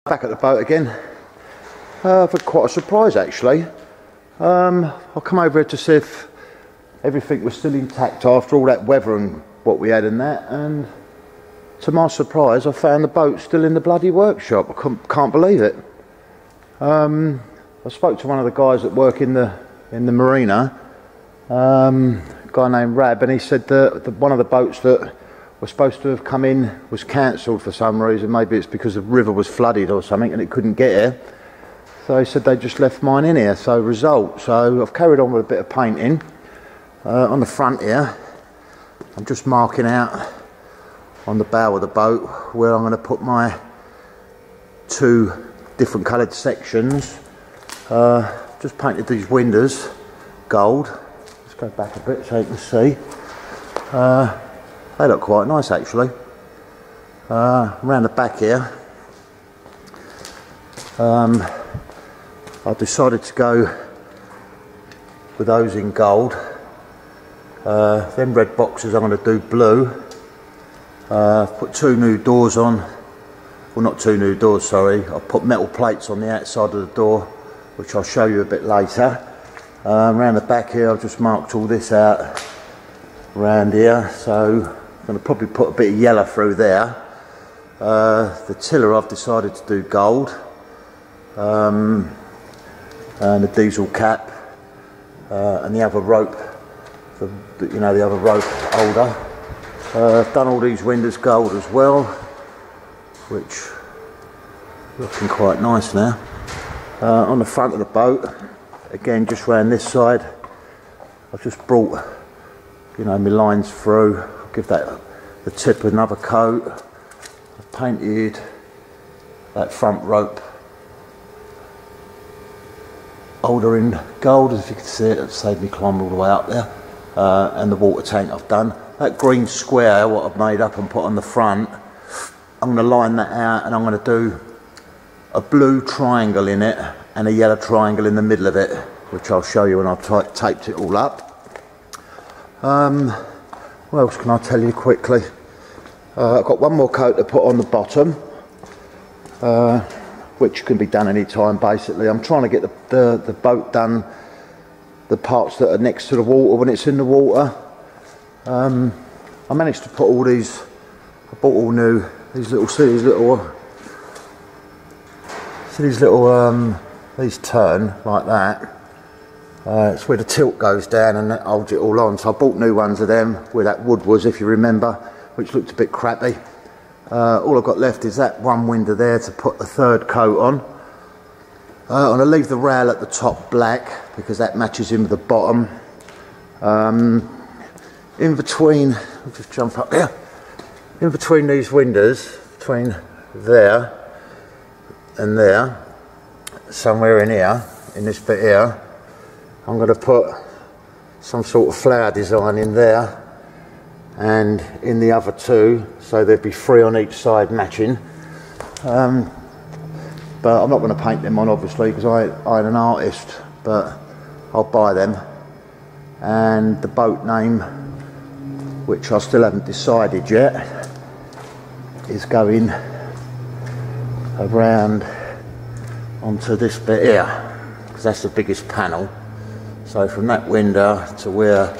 Back at the boat again. For quite a surprise actually. I'll come over here to see if everything was still intact after all that weather and what we had in that, and to my surprise I found the boat still in the bloody workshop. I can't believe it. I spoke to one of the guys that work in the marina, a guy named Rab, and he said that one of the boats that was supposed to have come in was cancelled for some reason. Maybe it's because the river was flooded or something and it couldn't get here. So he said they just left mine in here, so I've carried on with a bit of painting on the front here. I'm just marking out on the bow of the boat where I'm going to put my two different coloured sections. Just painted these windows gold. Let's go back a bit so you can see. They look quite nice actually. Around the back here, I decided to go with those in gold. Them red boxes I'm going to do blue. Put two new doors on. Well, not two new doors, sorry. I'll put metal plates on the outside of the door, which I'll show you a bit later. Around the back here I've just marked all this out around here, so I'm going to probably put a bit of yellow through there. The tiller I've decided to do gold, and the diesel cap, and the other rope, the other rope holder. I've done all these windows gold as well, which looking quite nice now. On the front of the boat, again just round this side, I've just brought my lines through. Give that the tip another coat. I've painted that front rope holder in gold, as you can see. It saved me climbing all the way up there. And the water tank I've done. That green square what I've made up and put on the front, I'm going to line that out and I'm going to do a blue triangle in it and a yellow triangle in the middle of it, which I'll show you when I've taped it all up. What else can I tell you quickly? I've got one more coat to put on the bottom, which can be done any time basically. I'm trying to get the boat done, the parts that are next to the water when it's in the water. I managed to put all these, I bought all new, these turn like that. It's where the tilt goes down and that holds it all on. So I bought new ones of them where that wood was, if you remember, which looked a bit crappy. All I've got left is that one window there to put the third coat on. I'm going to leave the rail at the top black because that matches in with the bottom. In between, I'll just jump up here. In between these windows, between there and there, somewhere in here, in this bit here, I'm going to put some sort of flower design in there and in the other two, so there'd be three on each side matching. But I'm not going to paint them on obviously because I ain't an artist, but I'll buy them. And the boat name, which I still haven't decided yet, is going around onto this bit here because that's the biggest panel. So from that window to where,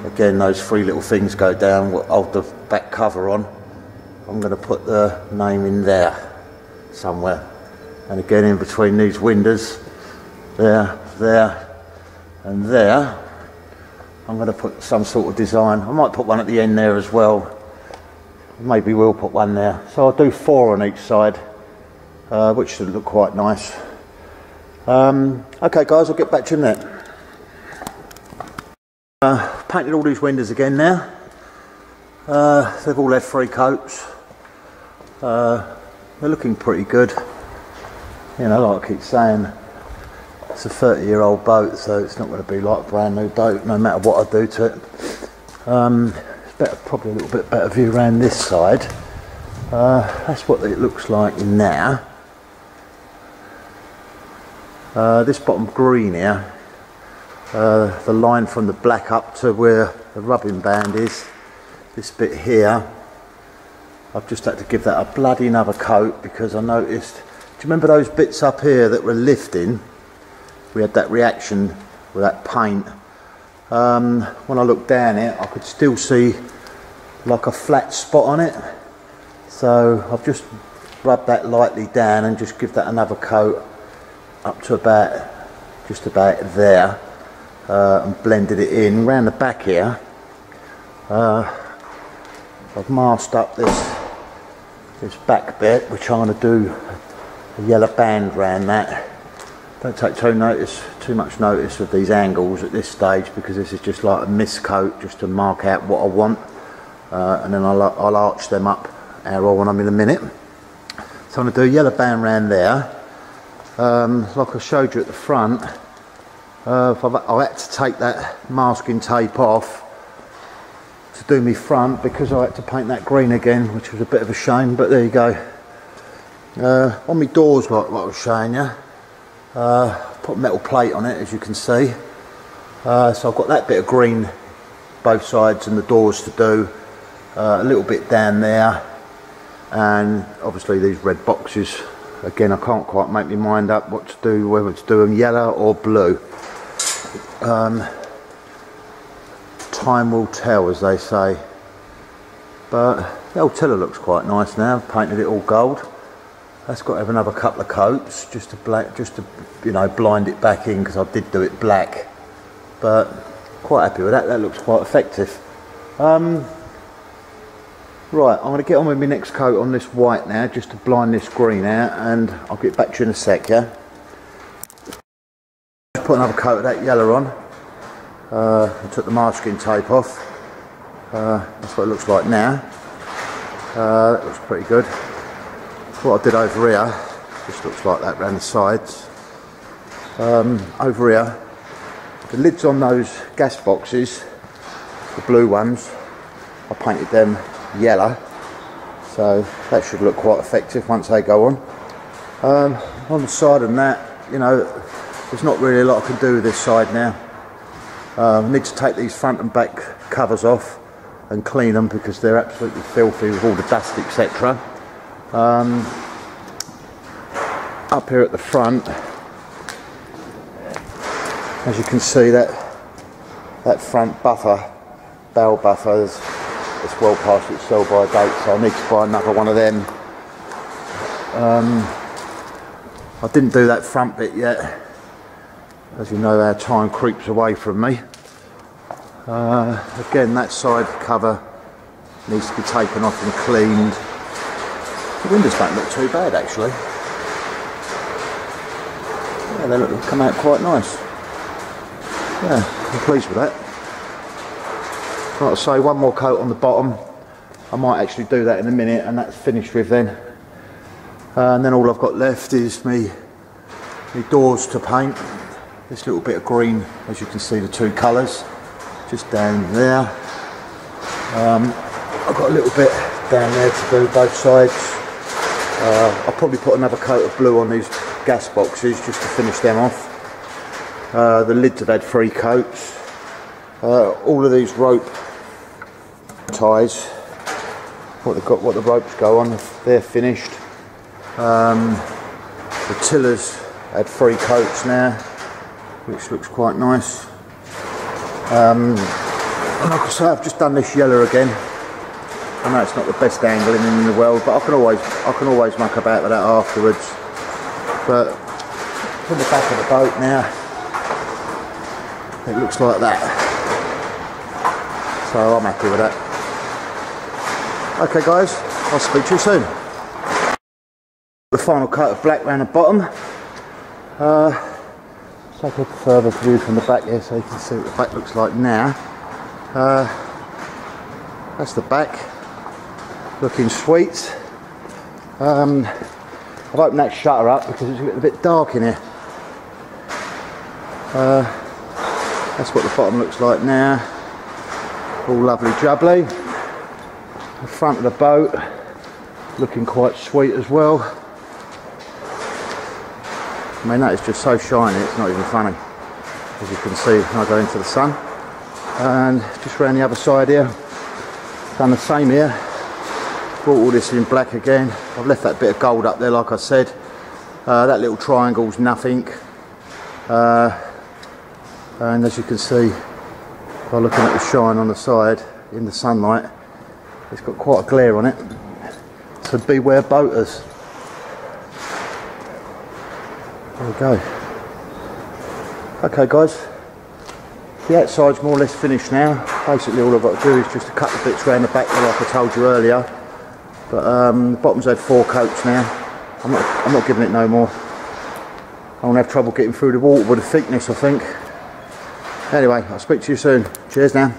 again, those three little things go down, what hold the back cover on, I'm going to put the name in there somewhere. And again, in between these windows, there, and there, I'm going to put some sort of design. I might put one at the end there as well. Maybe we'll put one there. So I'll do four on each side, which should look quite nice. Okay guys, I'll get back to you in a minute. Painted all these windows again now. They've all had three coats. They're looking pretty good. Like I keep saying, it's a 30-year-old boat, so it's not going to be like a brand new boat no matter what I do to it. Probably a little bit better view around this side. That's what it looks like now. This bottom green here, the line from the black up to where the rubbing band is, this bit here, I've just had to give that a bloody another coat because I noticed you remember those bits up here that were lifting? We had that reaction with that paint. When I looked down it, I could still see like a flat spot on it. So I've just rubbed that lightly down and just give that another coat up to just about there, and blended it in. Round the back here, I've masked up this back bit, which I'm going to do a yellow band around that. Don't take too much notice of these angles at this stage, because this is just like a mist coat just to mark out what I want, and then I'll arch them up how I want them in a minute. So I'm going to do a yellow band around there. Like I showed you at the front, I had to take that masking tape off to do me front, because I had to paint that green again, which was a bit of a shame, but there you go. On my doors, like what I was showing you, put a metal plate on it, as you can see. So I've got that bit of green both sides and the doors to do, a little bit down there, and obviously these red boxes. Again, I can't quite make my mind up what to do, whether to do them yellow or blue. Time will tell, as they say. But the old tiller looks quite nice now. I've painted it all gold. That's got to have another couple of coats just to you know, blind it back in, because I did do it black. But quite happy with that. That looks quite effective. Right, I'm going to get on with my next coat on this white now, just to blind this green out, and I'll get back to you in a sec, yeah? Just put another coat of that yellow on. I took the masking tape off. That's what it looks like now. That looks pretty good. What I did over here, just looks like that around the sides. Over here, the lids on those gas boxes, the blue ones, I painted them yellow, so that should look quite effective once they go on. On the side of that, you know, there's not really a lot I can do with this side now. I need to take these front and back covers off and clean them, because they're absolutely filthy with all the dust, etc. Up here at the front, as you can see, that front buffer, barrel buffer, it's well past its sell by date, so I need to buy another one of them. I didn't do that front bit yet. As you know, our time creeps away from me. Again, that side cover needs to be taken off and cleaned. The windows don't look too bad, actually. Yeah, they come out quite nice. Yeah, I'm pleased with that. Like I say, one more coat on the bottom. I might actually do that in a minute, and that's finished with then. And then all I've got left is me doors to paint. This little bit of green, as you can see, the two colours, just down there. I've got a little bit down there to do both sides. I'll probably put another coat of blue on these gas boxes just to finish them off. The lids have had 3 coats. All of these rope ties, what the ropes go on, they're finished. The tillers had 3 coats now, which looks quite nice. And like I say, I've just done this yellow again. I know it's not the best angling in the world, but I can always muck about with that afterwards. But from the back of the boat now, it looks like that. So I'm happy with that. Okay guys, I'll speak to you soon. The final coat of black around the bottom. Take a further view from the back here so you can see what the back looks like now. That's the back, looking sweet. I've opened that shutter up because it's a bit dark in here. That's what the bottom looks like now. All lovely jubbly. The front of the boat looking quite sweet as well. I mean, that is just so shiny, it's not even funny, as you can see when I go into the sun. And just around the other side here, done the same here. Brought all this in black again. I've left that bit of gold up there, like I said. That little triangle's nothing. And as you can see, by looking at the shine on the side in the sunlight, it's got quite a glare on it. So beware boaters. There we go. Okay guys, the outside's more or less finished now. Basically all I've got to do is just a couple of bits around the back like I told you earlier. But the bottom's had 4 coats now. I'm not giving it no more. I won't have trouble getting through the water with the thickness, I think. Anyway, I'll speak to you soon. Cheers now.